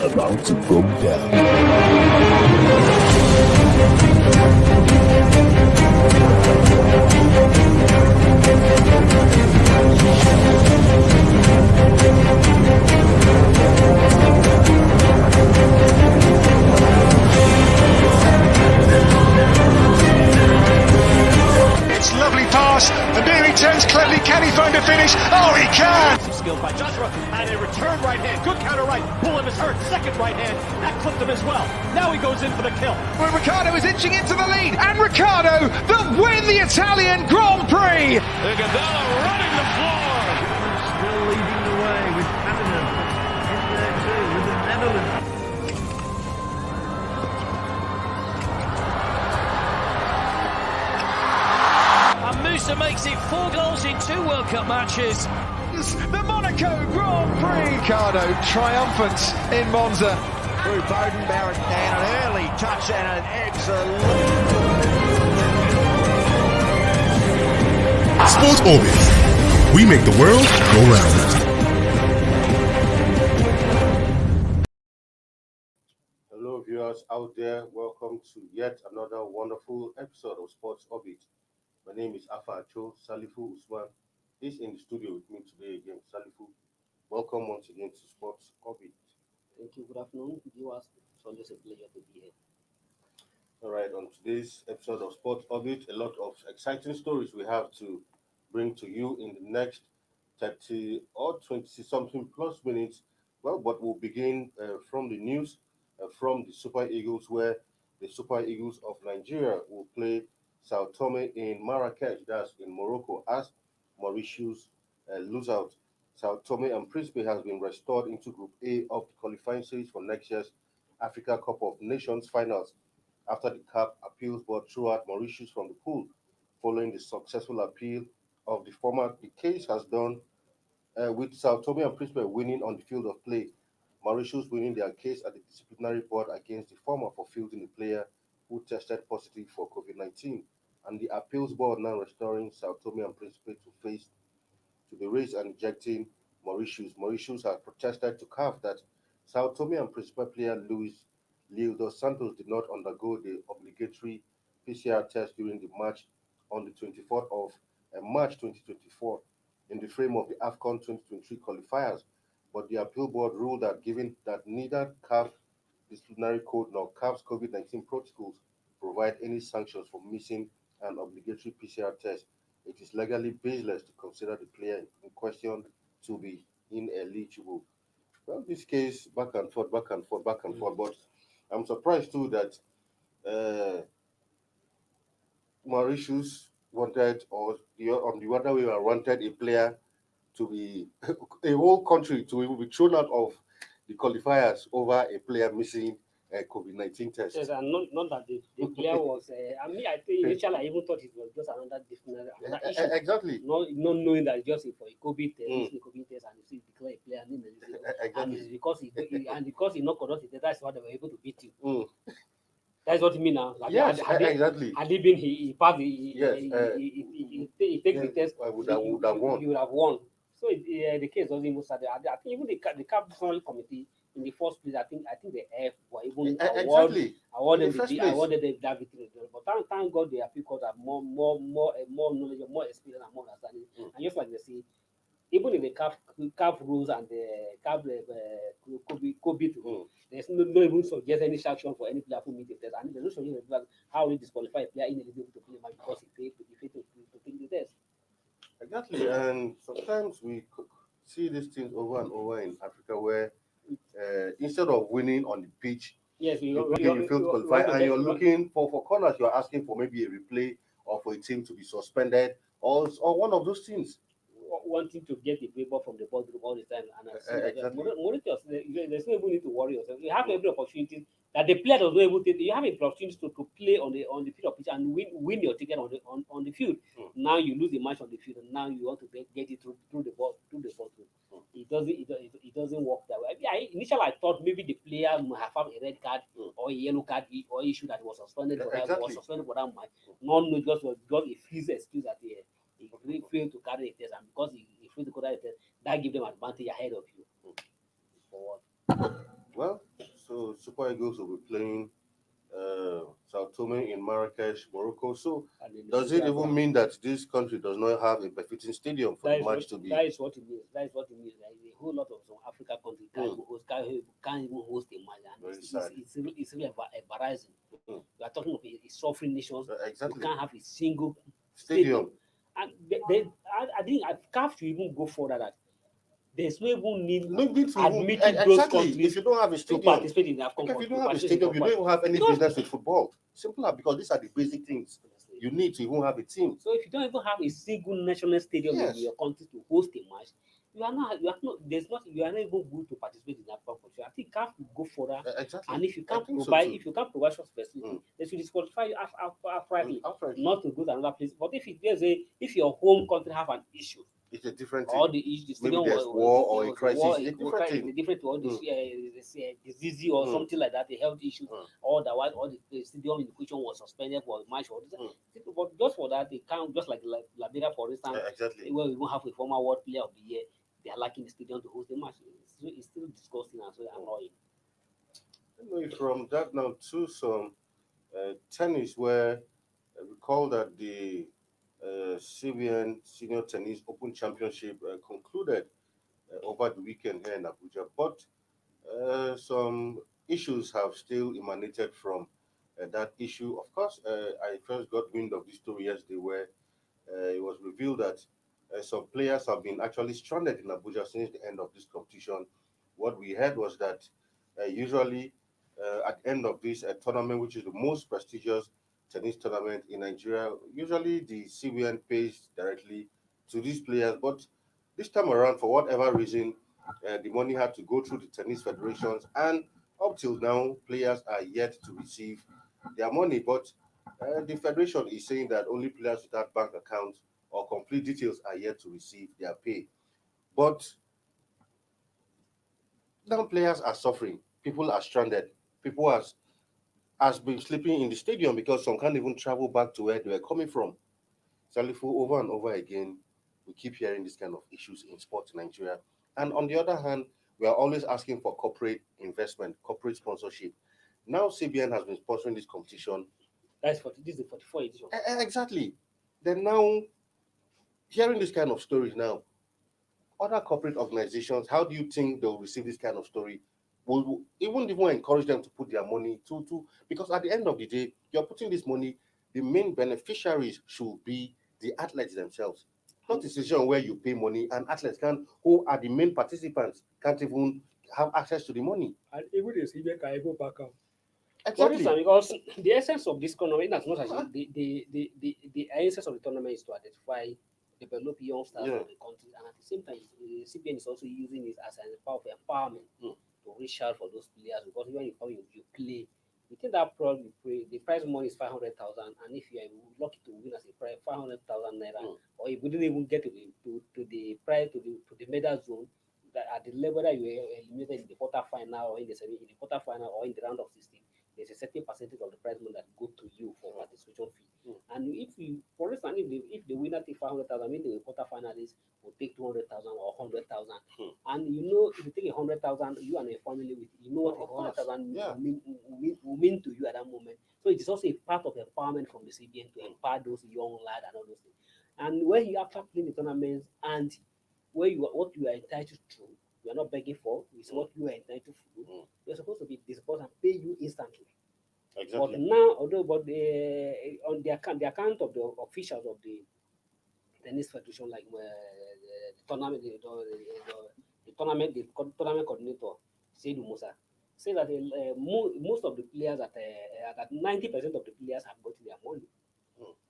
about to go down. It's lovely pass, and here he turns cleverly. Can he find a finish? Oh, he can! Some skill by Joshua, and a return right hand. Good counter right. Bullen is hurt. Second right hand. That clipped him as well. Now he goes in for the kill. Well, Ricciardo is inching into the lead, and Ricciardo will win the Italian Grand Prix! Iguodala running the floor. Still leading the way with Canada in there too with the Netherlands. And Musa makes it 4 goals in 2 World Cup matches. The Monaco Grand Prix! Ricciardo triumphant in Monza. Through Bowden Barrett and an early touch and an excellent... Sports Orbit. We make the world go round. Hello, viewers out there. Welcome to yet another wonderful episode of Sports Orbit. My name is Afa Acho. Salifu Usman is in the studio with me today again. Salifu, welcome once again to Sports Orbit. Thank you. Good afternoon, viewers. It's always a pleasure to be here. All right, on today's episode of Sports Orbit, a lot of exciting stories we have to bring to you in the next 30 or 20 something plus minutes. Well, but we'll begin from the news from the Super Eagles, where the Super Eagles of Nigeria will play Sao Tome in Marrakech, that's in Morocco, as Mauritius lose out. Sao Tome and Principe has been restored into Group A of the qualifying series for next year's Africa Cup of Nations finals after the CAF Appeals board threw out Mauritius from the pool following the successful appeal of the former. The case has done with Sao Tome and Principe winning on the field of play, Mauritius winning their case at the disciplinary board against the former for fielding a player who tested positive for COVID-19, and the appeals board now restoring Sao Tome and Principe to the race and ejecting Mauritius. Mauritius has protested to CAF that Sao Tome and Principe player Leo dos Santos did not undergo the obligatory PCR test during the match on the 24th of March 2024 in the frame of the AFCON 2023 qualifiers, but the appeal board ruled that given that neither CAF disciplinary code nor CAF's COVID-19 protocols provide any sanctions for missing an obligatory PCR test, it is legally baseless to consider the player in question to be ineligible. Well, this case back and forth, but I'm surprised too that Mauritius wanted, or on the other way around, wanted a player to be a whole country to be thrown out of the qualifiers over a player missing a COVID-19 test. Yes, and not that the player was. I think initially I even thought it was just another issue. Exactly. Not knowing that it's just for a COVID test, and you declare a player name, Exactly. and it's because he not conducted it, that's why they were able to beat you. That's what you mean now. Like, yes, exactly. Had he been, he passed. He takes the test. I would have won. He would have won. So the case wasn't even started. I think even the CAF National Committee in the first place, I think the F were even awarded that victory. But thank God the appeal court have more knowledge, more experience, and more understanding. And just like they say, even in the CAF rules and the CAF COVID rules, there's no even suggest any sanction for any player who meets the test. And there's no suggestion how we disqualify a player ineligible to play match because he failed to take the test. Exactly, and sometimes we see these things over and over in Africa where instead of winning on the pitch, yes, you fail to qualify, and you're looking for corners, you're asking for maybe a replay or for a team to be suspended or one of those things. Wanting to get the paper from the boardroom all the time, and exactly. Mauritius, there's no even need to worry yourself. You have every opportunity that the player does not able to. You have an opportunity to play on the field of pitch and win your ticket on the field. Now you lose the match on the field, and now you want to get it through the boardroom. It doesn't work that way. Initially I thought maybe the player might have a red card or a yellow card or issue that was suspended for that match. No, just a fees excuse that he failed to carry a test, and because he failed to carry a test, that gives them advantage ahead of you. Well, Super Eagles will be playing Sao Tome in Marrakech, Morocco. So, does it even mean that this country does not have a befitting stadium for the match to be? That is what it means. That is what it means. Like a whole lot of some African countries can't even host a match, and it's really embarrassing. We are talking of a sovereign nations. Exactly. You can't have a single stadium. And I think CAF should even go further that there's no even need admitting those countries if you don't have a stadium, to participate in AFCON. If you don't have a stadium, you don't even have any business with football. Simple, because these are the basic things you need to even have a team. So if you don't even have a single national stadium in your country to host a match, you are not even good to participate in that competition. I think CAF will go further. Exactly. And if you can't provide such facility, they should disqualify you outrightly, not to go to another place. But if your home country have an issue, it's a different thing. All the issues, maybe there's war or a crisis. It's different to all this disease or something like that, the health issue. Otherwise, all the stadium in question was suspended for a match or this. But just for that, they can't, just like Liberia, for instance, where we won't have a former world player of the year, they are lacking the stadium to host the match. It's still disgusting and so annoying. Anyway, from that now to some tennis, where we call that the CBN Senior Tennis Open Championship concluded over the weekend here in Abuja, but some issues have still emanated from that issue. Of course, I first got wind of this story yesterday, where it was revealed that some players have been actually stranded in Abuja since the end of this competition. What we heard was that usually at the end of this tournament, which is the most prestigious tennis tournament in Nigeria, usually the CBN pays directly to these players. But this time around, for whatever reason, the money had to go through the tennis federations, and up till now, players are yet to receive their money. But the federation is saying that only players without bank accounts or complete details are yet to receive their pay. But now players are suffering. People are stranded. People has been sleeping in the stadium because some can't even travel back to where they were coming from. Salifu, over and over again, we keep hearing this kind of issues in sports in Nigeria. And on the other hand, we are always asking for corporate investment, corporate sponsorship. Now CBN has been sponsoring this competition. This is the 44th edition. Exactly. Then now, hearing this kind of stories now, other corporate organizations, how do you think they'll receive this kind of story? Will even encourage them to put their money to because at the end of the day, you're putting this money, the main beneficiaries should be the athletes themselves. Not a situation where you pay money and athletes who are the main participants, can't even have access to the money. And even the CBN can even back up. Exactly. Because the essence of this tournament, as much as the essence of the tournament is to identify, develop youngsters for the country, and at the same time, the CBN is also using it as an power of empowerment to reach out for those players. Because when you play, within that product, the prize money is 500,000, and if you are lucky to win as a prize 500,000 naira, or you wouldn't even get to the prize to the medal zone, that at the level that you are eliminated in the quarterfinal or in the quarterfinal or in the round of 16. There's a certain percentage of the prize money that go to you for participation fee. And if you, for instance, if the winner take 500,000, maybe the quarterfinalists will take 200,000 or 100,000. And if you take 100,000, you and your family with, what 100,000 will mean to you at that moment. So it is also a part of empowerment from the CBN to empower those young lads and all those things. And when you after playing the tournaments and what you are entitled to, you are not begging for, it's what you are entitled to. You're supposed to be disbursed and pay you instantly. Exactly. But now, on the account of the officials of the tennis federation, like the tournament coordinator, Seydou Musa, say that most of the players that 90% of the players have gotten their money.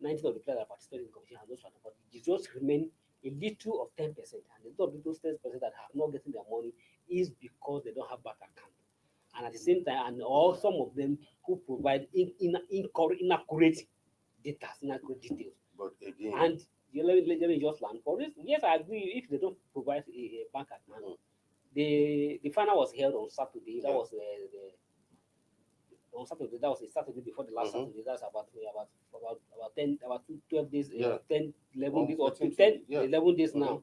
90% of the players that participate in the competition have not, but it just remain a little of 10%, and the little of those 10% that have not gotten their money is because they don't have bank account. And at the same time, and all some of them who provide inaccurate data, inaccurate details. But again, and let me just land for this. Yes, I agree. If they don't provide a bank account, the final was held on Saturday. That was on Saturday. That was a Saturday before the last Saturday. That's about 12 days, 10, 11 days, or 10, 11 days now.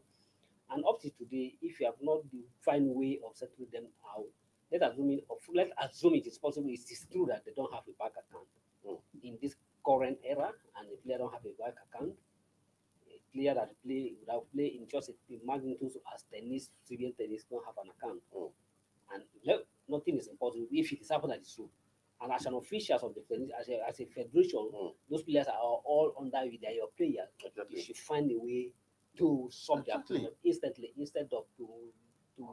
And up to today, if you have not the fine way of settling them out, let's assume it is possible. It is true that they don't have a bank account in this current era, and the player don't have a bank account. A player that play in just the magnitude as tennis, civil tennis, don't have an account, and nothing is impossible if it is happening that it's true. And as an official of the tennis, as a federation, those players are all under you. They are your players. You should find a way to solve their problem instantly, instead of to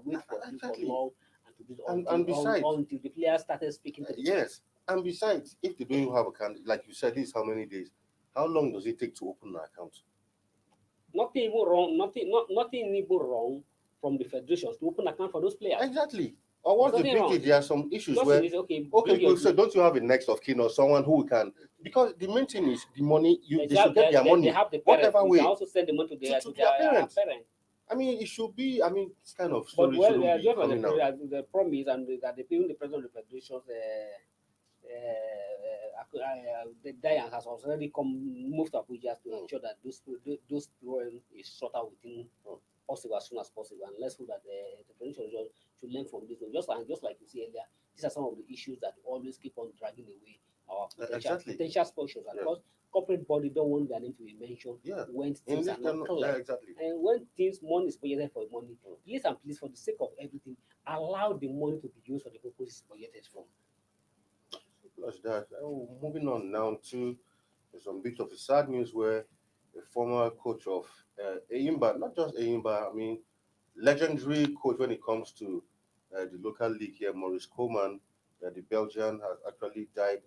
wait for long and to do until the players started speaking to the yes. And besides, if they don't have account, like you said, this is how many days? How long does it take to open an account? Nothing even wrong. Nothing even wrong from the federations to open account for those players. Exactly. Or what's the big deal? There are some issues where so don't you have a next of kin or someone who can, because the main thing is the money. They should get their money. They have the parents. Whatever way. They also send the money to their parents. I mean, it should be. I mean, it's kind of. But the promise and that the people, the president of the federations, the Diane has already moved up with just to ensure that those problem is sorted out within possible as soon as possible, and let's hope that the federation should learn from this. Just like you see earlier, these are some of the issues that always keep on dragging away our potential sponsors, and because corporate body don't want their name to be mentioned when things are not clear. And when money is budgeted for money, please, for the sake of everything, allow the money to be used for the purposes budgeted for. Plus that, moving on now to some bit of a sad news where a former coach of Eyimba, not just Eyimba, I mean, legendary coach when it comes to the local league here, Maurice Coman, the Belgian, has actually died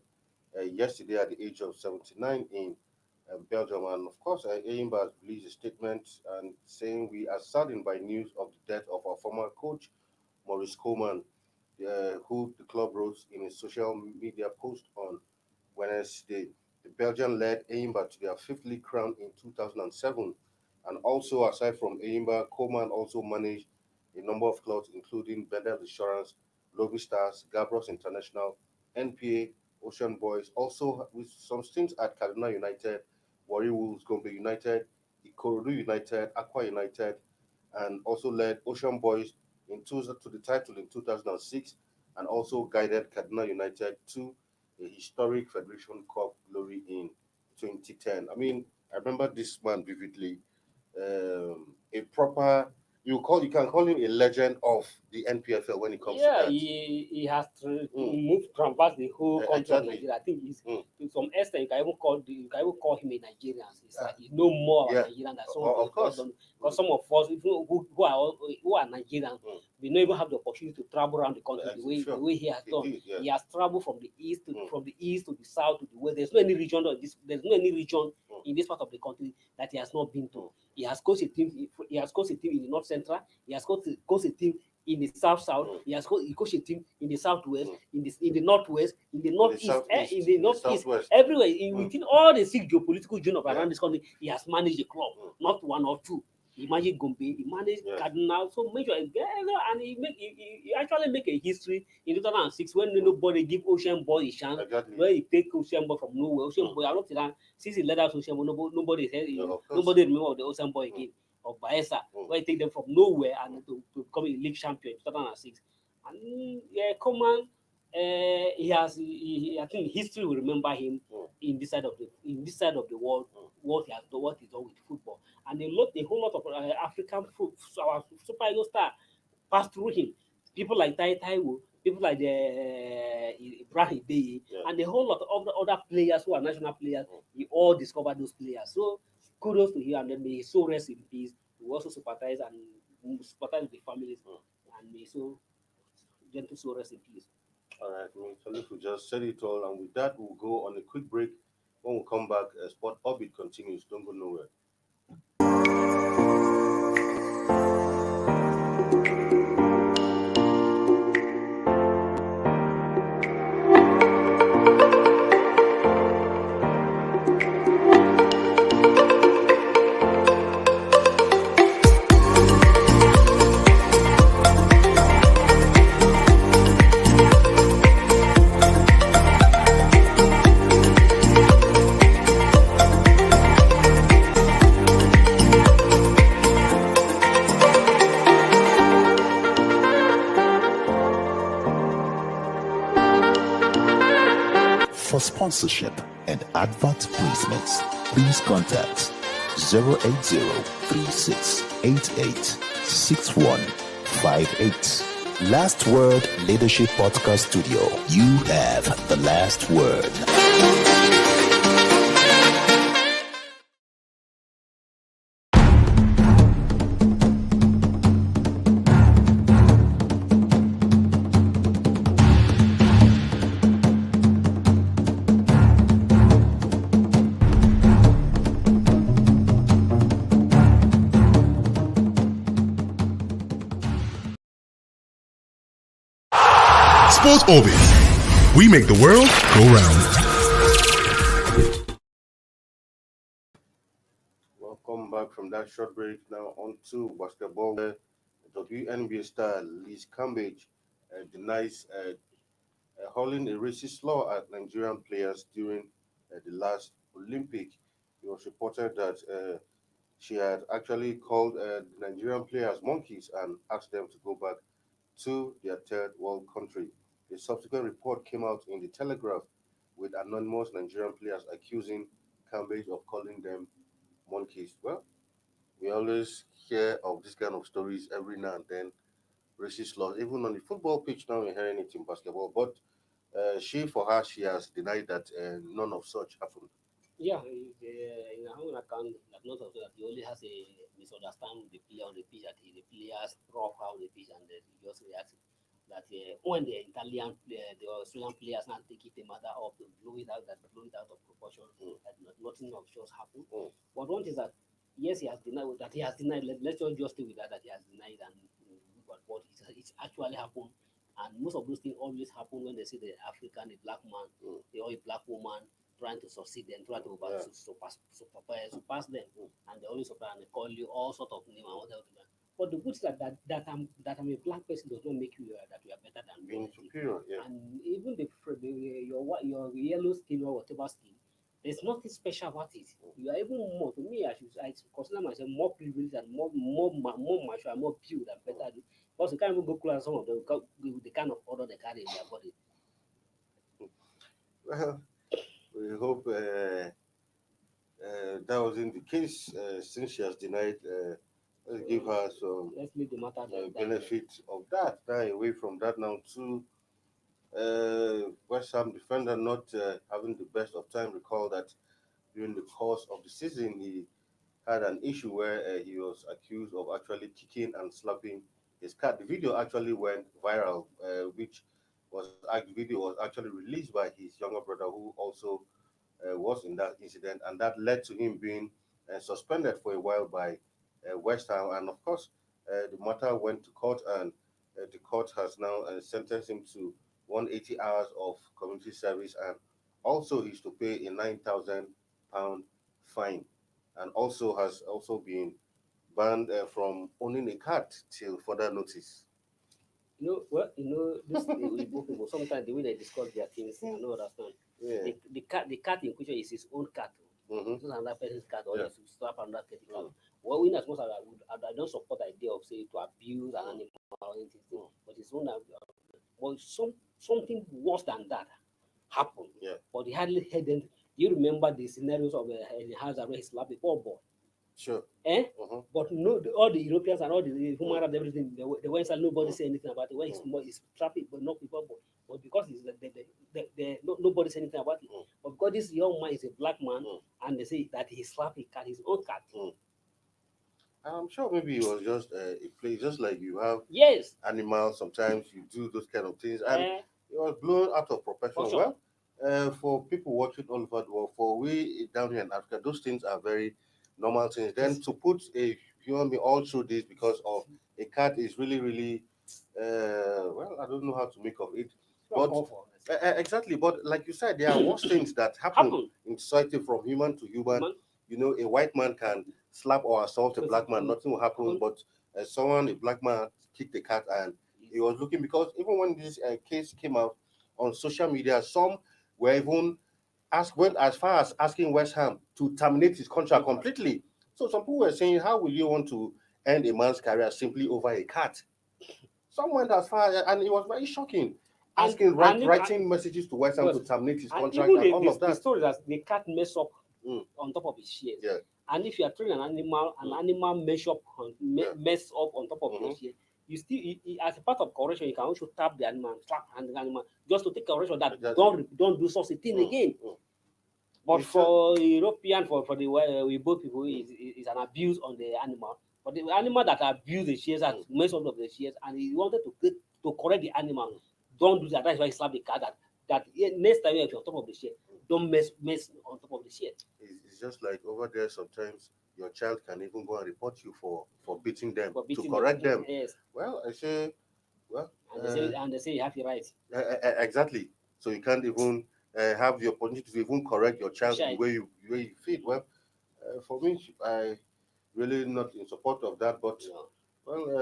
yesterday at the age of 79 in Belgium. And of course, Eyimba has released a statement and saying, "We are saddened by news of the death of our former coach, Maurice Coman, who the club wrote in a social media post on Wednesday. The Belgian led Eyimba to their 5th league crown in 2007. And also, aside from Eyimba, Coman also managed a number of clubs, including Bendel Insurance, Lobby Stars, Gabros International, NPA, Ocean Boys, also with some stints at Kaduna United, Warri Wolves, Gombe United, Ikorodu United, Aqua United, and also led Ocean Boys to the title in 2006, and also guided Kaduna United to a historic Federation Cup glory in 2010. I mean, I remember this man vividly. A proper, you can call him a legend of the NPFL when it comes to that. He has traversed the whole country of Nigeria. I think he's to some extent you can even call him a Nigerian. He know more about Nigerian than some of us. Because some of us who are Nigerian, we don't even have the opportunity to travel around the country the way he has done. He has traveled from the east to the south to the west. There's no any region in this part of the country that he has not been to. He has coached a team. He has coached a team in the north central. He has coached a team in the south. He has coached a team in the southwest, in the northwest, in the northeast, in the northeast, everywhere. Within all the 6 geopolitical zones around this country, he has managed a club, not one or two. He managed Gombe, he managed Kaduna, so major, and he actually make a history in 2006 when nobody give Ocean Boy a chance. Where he take Ocean Boy from nowhere. Ocean Boy, I don't think since he led out Ocean Boy, nobody remember of the Ocean Boy again, of Baeza, where he take them from nowhere and to become a league champion in 2006. And Coman, I think history will remember him in this side of the world, what he has done, what he's done with football. And a whole lot of African our super Eagles star passed through him. People like Taiwo, people like Ibrahim Beye, and a whole lot of other players who are national players. He all discovered those players. So kudos to him, and then may he so rest in peace. We also sympathize with the families, and may so gentle so rest in peace. All right, Salif, we just said it all, and with that, we'll go on a quick break. When we come back, Sport Orbit continues. Don't go nowhere. sponsorship and advert placements, please contact 080-3688-6158. Last Word Leadership Podcast Studio. You have the last word. Sports Orbit. We make the world go round. Welcome back from that short break. Now on to basketball, where WNBA star Liz Cambage denies hurling a racist law at Nigerian players during the last Olympic. It was reported that she had actually called the Nigerian players monkeys and asked them to go back to their third world country. A subsequent report came out in the Telegraph with anonymous Nigerian players accusing Cambage of calling them monkeys. Well, we always hear of this kind of stories every now and then, racist laws, even on the football pitch now we're hearing it in basketball. But for her, she has denied that none of such happened. Yeah, in our own account, like not of that, he only has a misunderstanding with the player on the pitch, that the players rough out the pitch, and then he just reacts that when the Italian, the Australian players now take it a matter of to blow it out of proportion, that nothing of just happened. But one is that yes, he has denied that he has denied. Let's just stay with that he has denied, and but it's actually happened. And most of those things always happen when they see the African, the black man, or a black woman trying to succeed and trying to surpass them, and they always surpass and they call you all sort of name and whatever. But the good is that I'm a black person does not make you that you are better than Being me. superior, yeah. And even your yellow skin or whatever skin, there's nothing special about it. You are even more, to me, I consider myself more privileged and more mature and more pure than better. Because you can't even go close to some of them with the kind of order they carry in their body. Well, we hope that wasn't the case. Since she has denied, let's give her some Let's leave the matter benefit of that. Now, away from that, now to West Ham defender not having the best of time. Recall that during the course of the season, he had an issue where he was accused of actually kicking and slapping his cat. The video actually went viral, the video was actually released by his younger brother, who also was in that incident, and that led to him being suspended for a while by West Ham. And of course, the matter went to court, and the court has now sentenced him to 180 hours of community service, and also he's to pay a £9,000 fine, and also has also been banned from owning a cat till further notice. This people sometimes the way they discuss their things, I don't understand. Yeah. The cat in question is his own cat. It's not another person's cat, or Yeah. to slap another cat. Well, in as much as I don't support the idea of say to abuse an animal or anything, but it's own. Well, something worse than that happened. Yeah. But he hardly heard them. You remember the scenarios of the house where he slapped the poor boy. Sure. But no, all the Europeans and all the human rights, everything, they went and nobody say anything about it. When it's traffic, but not people, but because nobody say anything about it. But because this young man is a black man, and they say that he slapped his own cat. I'm sure maybe it was just a play, just like you have animals. Sometimes you do those kind of things, and it was blown out of proportion. Sure. Well, for people watching all over the world, for we down here in Africa, those things are very normal things. Then to put a human being all through this because of a cat is really, really, well, I don't know how to make of it. But exactly, but like you said, there are worse things that happen in society from human to human. You know, a white man can slap or assault a black man, nothing will happen. But a black man kicked the cat, and he was looking, because even when this case came out on social media, some were even went as far as asking West Ham to terminate his contract completely. So some people were saying, how will you want to end a man's career simply over a cat? Some went as far, and it was very shocking. writing messages to West Ham to terminate his contract and all of that. The story that they can't mess up on top of his shares. Yeah. And if you are training an animal mess up on top of your share, you still, as a part of correction, you can also tap the animal, slap the animal, just to take correction that don't do such a thing again. But for European, for the we both people, is an abuse on the animal. But the animal that abuse the shares and mess up of the shares, and he wanted to correct the animal, don't do that. That's why he slapped the cat. That next time if you're on top of the share, don't mess on top of the share. It's just like over there. Sometimes your child can even go and report you for beating them to correct them. Yes. Well, I say, well, and they say you have the right. Exactly. So you can't even have the opportunity to even correct your child the way you feel. Well, for me, I really not in support of that, but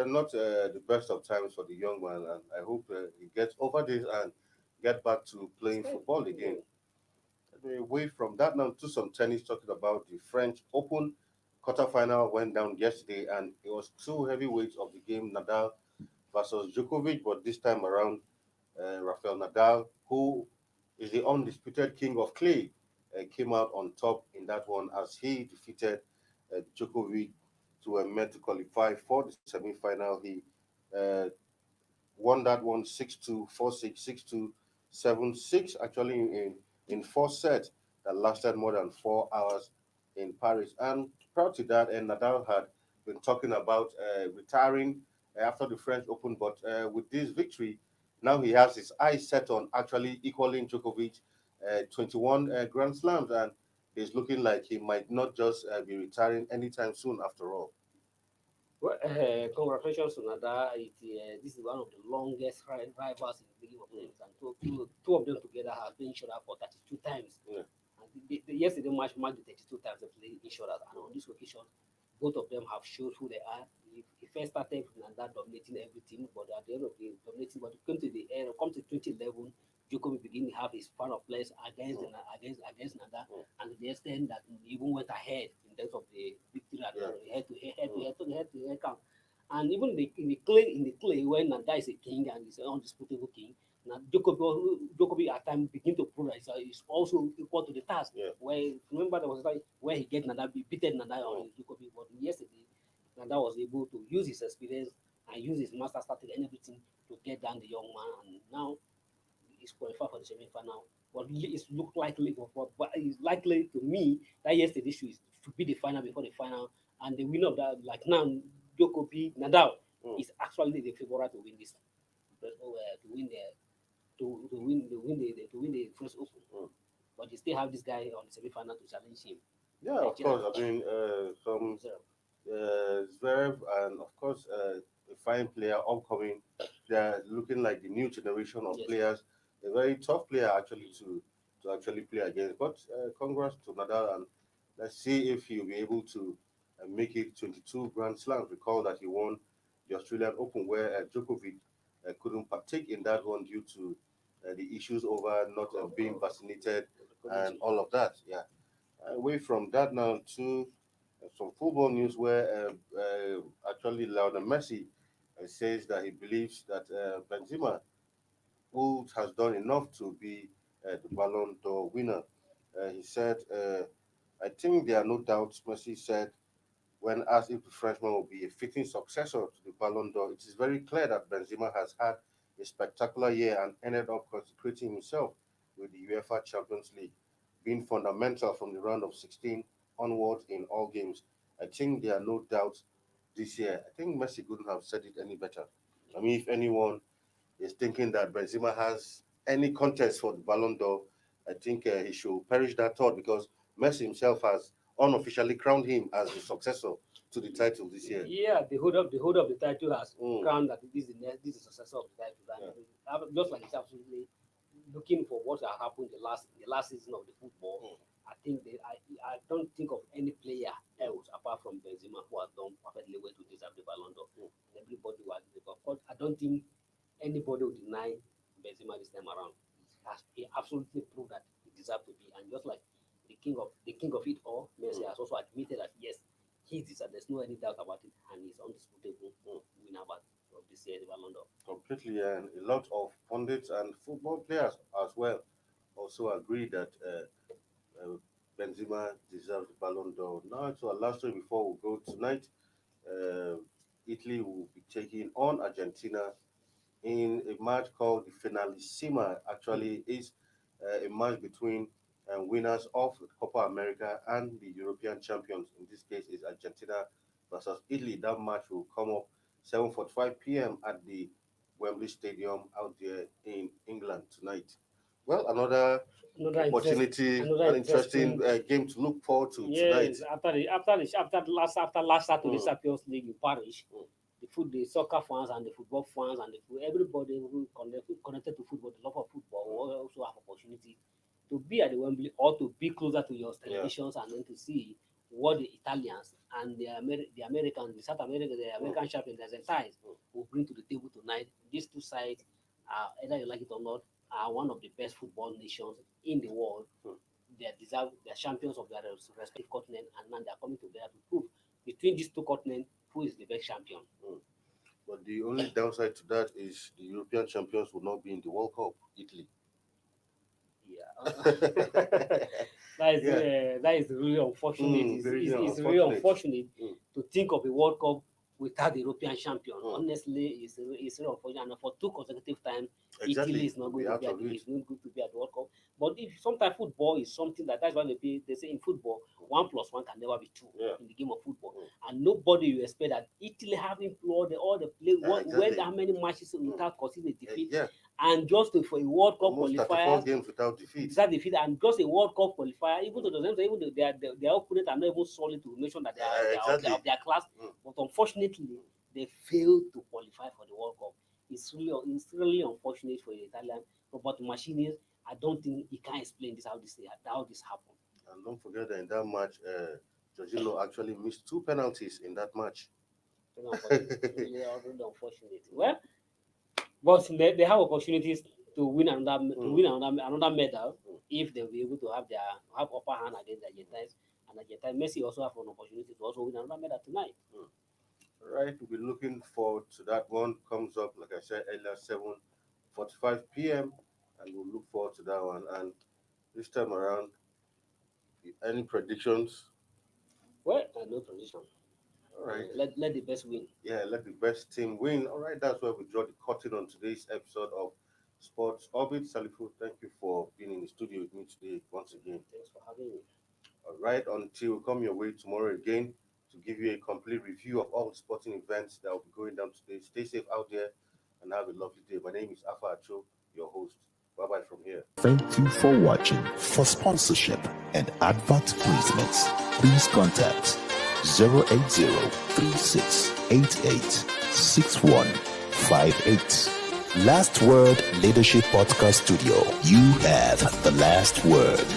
not the best of times for the young man, and I hope he gets over this and get back to playing football again. Away from that now to some tennis, talking about the French Open quarterfinal went down yesterday, and it was two heavyweights of the game, Nadal versus Djokovic, but this time around, Rafael Nadal, who is the undisputed king of clay, came out on top in that one as he defeated Djokovic to meant to qualify for the semi-final. He won that one 6-2, 4-6, 6-2, 7-6, actually in four sets that lasted more than 4 hours in Paris. And prior to that, Nadal had been talking about retiring after the French Open, but with this victory, now he has his eyes set on actually equaling Djokovic 21 Grand Slams, and it's looking like he might not just be retiring anytime soon after all. Well, congratulations to Nadal. This is one of the longest rivals in the League of Legends, and two of them together have played each other for 32 times. Yeah. And yesterday match marked the 32 times they played each other, and on this occasion, both of them have showed who they are. He first started with Nadal dominating everything, but at the end of the dominating, but come to 2011, Djokovic began to have his fan of players against Nadal, and to the extent that he even went ahead in terms of the victory head-to-head count. And even in the clay, when Nadal is a king and he's an undisputable king, now Djokovic at times begin to prove that he's also equal to the task. Yeah. Where remember there was a time where he beaten Nadal on Djokovic, but yesterday Nadal was able to use his experience and use his master strategy and everything to get down the young man, and now is qualified for the semi-final. But it looks likely, but it's likely to me that yesterday's should be the final before the final, and the winner of that, like now, Djokovic, Nadal is actually the favorite to win this, to win the first Open. But they still have this guy on the semi-final to challenge him. Yeah, of course. I mean, some Zverev and of course a fine player upcoming. They're looking like the new generation of players. A very tough player actually to actually play against. But congrats to Nadal, and let's see if he'll be able to make it 22 Grand Slams. Recall that he won the Australian Open where Djokovic couldn't partake in that one due to the issues over not being vaccinated and all of that. Yeah. Away from that now to some football news where actually Lionel Messi says that he believes that Benzema, who has done enough to be the Ballon d'Or winner. He said, I think there are no doubts, Messi said, when asked if the Frenchman will be a fitting successor to the Ballon d'Or. It is very clear that Benzema has had a spectacular year and ended up consecrating himself with the UEFA Champions League, being fundamental from the round of 16 onwards in all games. I think there are no doubts this year. I think Messi couldn't have said it any better. I mean, if anyone is thinking that Benzema has any contest for the Ballon d'Or, I think he should perish that thought, because Messi himself has unofficially crowned him as the successor to the title this year. Yeah, the holder of the title has crowned that this is the successor of the title. And just like it's absolutely looking for what has happened the last season of the football. I think I don't think of any player else apart from Benzema who has done perfectly well to deserve the Ballon d'Or. Everybody was, of course, I don't think anybody will deny Benzema this time around. He absolutely proved that he deserved to be, and just like the king of it all, Messi has also admitted that yes, he deserves. There's no any doubt about it, and he's undisputable winner of this this year's Ballon d'Or. Completely, and a lot of pundits and football players as well also agree that Benzema deserves the Ballon d'Or. Now, to our last story before we go tonight, Italy will be taking on Argentina in a match called the Finalissima. Actually, is a match between winners of Copa America and the European champions. In this case, is Argentina versus Italy. That match will come up 7:45 p.m. at the Wembley Stadium out there in England tonight. Well, another opportunity, an interesting game to look forward to tonight. After last Saturday's Champions League in Paris, the soccer fans and the football fans and everybody who connected to football, the love of football, will also have opportunity to be at the Wembley or to be closer to your televisions and then to see what the Italians and the American champions, the Argentines, will bring to the table tonight. These two sides, either you like it or not, are one of the best football nations in the world. They deserve, they're champions of their respective continent, and now they're coming together to prove between these two continents who is the best champion. But the only downside to that is the European champions will not be in the World Cup, Italy. That is really unfortunate. It's really unfortunate to think of a World Cup without the European champion. Honestly, it's really unfortunate. And for 2 consecutive times, Italy is not going to be at the World Cup. But if sometimes football is something that's why they say in football, 1 + 1 can never be 2 in the game of football. And nobody will expect that Italy having played all the play, how many matches without conceding a defeat, and just for a World Cup qualifier, games without defeat, and just a World Cup qualifier, even though their opponents are not even solid to mention that they are of their class, but unfortunately they failed to qualify for the World Cup. It's really unfortunate for the Italian. But Machines, I don't think he can explain how this happened. And don't forget that in that match, Jorginho actually missed 2 penalties in that match. Really unfortunate. Well, but they have opportunities to win another medal if they'll be able to have upper hand against the Argentines. And Argentina, Messi also have an opportunity to also win another medal tonight. Right, we'll be looking forward to that one. Comes up, like I said earlier, 7:45 p.m. and we'll look forward to that one. And this time around, any predictions? Well, no prediction. All right. Let the best win. Yeah, let the best team win. All right, that's where we draw the curtain on today's episode of Sports Orbit. Salifu, thank you for being in the studio with me today once again. Thanks for having me. All right, until we come your way tomorrow again to give you a complete review of all the sporting events that will be going down today. Stay safe out there and have a lovely day. My name is Afa Acho, your host. Bye-bye from here. Thank you for watching. For sponsorship and advert placements, please contact 080-3688-6158. Last Word Leadership Podcast Studio. You have the last word.